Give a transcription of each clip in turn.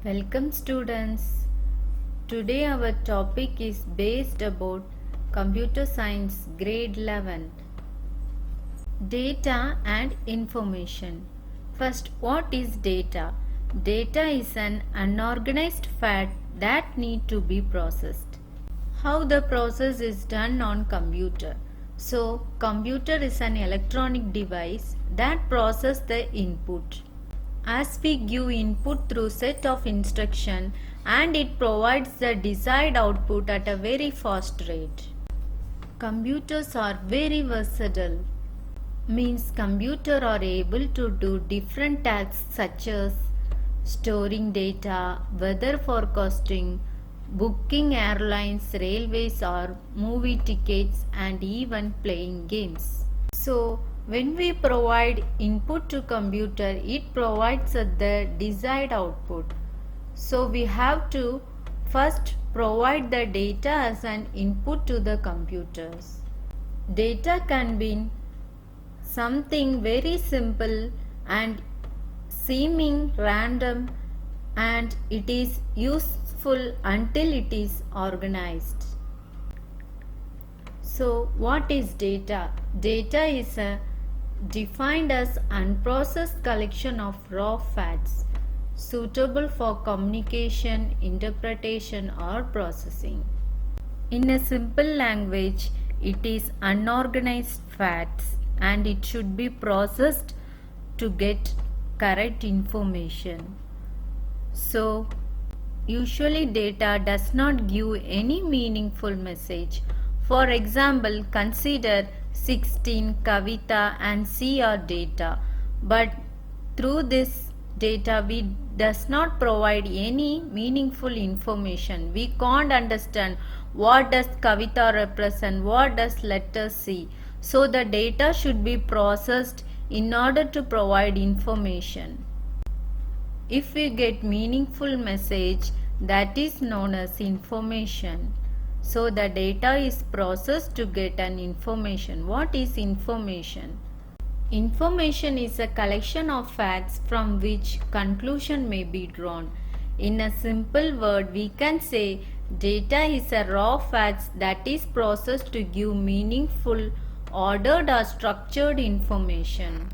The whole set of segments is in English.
Welcome students. Today our topic is based about computer science grade 11. Data and information. First, what is data? Data is an unorganized fact that need to be processed. How the process is done on computer. So, computer is an electronic device that process the input. As we give input through set of instruction and it provides the desired output at a very fast rate. Computers are very versatile. Means computer are able to do different tasks such as storing data, weather forecasting, booking airlines, railways or movie tickets and even playing games. So when we provide input to computer, it provides the desired output. So we have to first provide the data as an input to the computers. Data can be something very simple and seeming random, and it is useful until it is organized. So what is data? Data is defined as unprocessed collection of raw facts suitable for communication, interpretation or processing. In a simple language, it is unorganized facts and it should be processed to get correct information. So, usually data does not give any meaningful message. For example, consider 16, Kavita and C are data, but through this data we does not provide any meaningful information. We can't understand what does Kavita represent, what does letter C. So the data should be processed in order to provide information. If we get meaningful message, that is known as information. So the data is processed to get an information. What is information? Information is a collection of facts from which conclusion may be drawn. In a simple word, we can say data is a raw facts that is processed to give meaningful, ordered or structured information.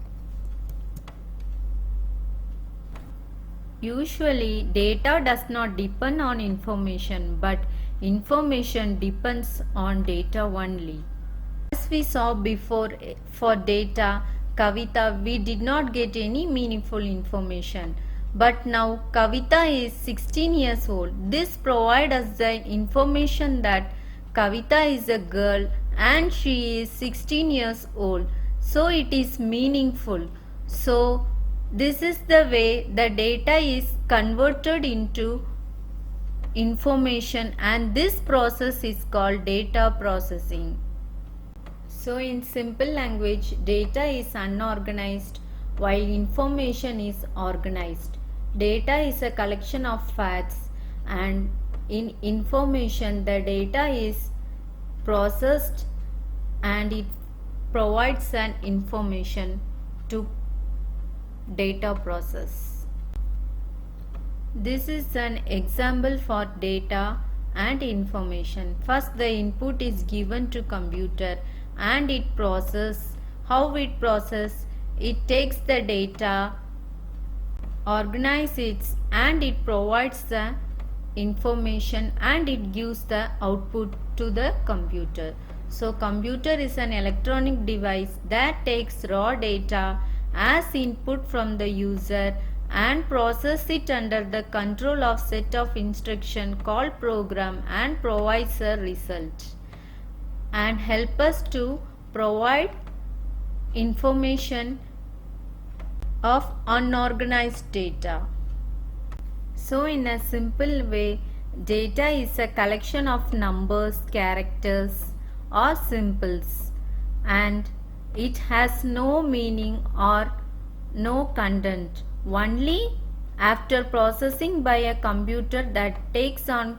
Usually, data does not depend on information, but information depends on data only. As we saw before, for data, Kavita, we did not get any meaningful information. But now Kavita is 16 years old. This provides us the information that Kavita is a girl and she is 16 years old. So it is meaningful. So this is the way the data is converted into information, and this process is called data processing. So in simple language, data is unorganized while information is organized. Data is a collection of facts, and in information the data is processed and it provides an information to data process. This is an example for data and information. First, the input is given to computer and it processes. How it processes? It takes the data, organizes it, and it provides the information and it gives the output to the computer. So computer is an electronic device that takes raw data as input from the user and process it under the control of set of instruction called program and provides a result and help us to provide information of unorganized data. So in a simple way, data is a collection of numbers, characters or symbols, and it has no meaning or no content. Only after processing by a computer that takes on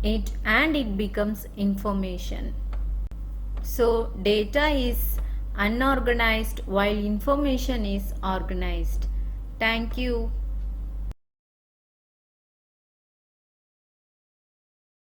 it and it becomes information. So data is unorganized while information is organized. Thank you.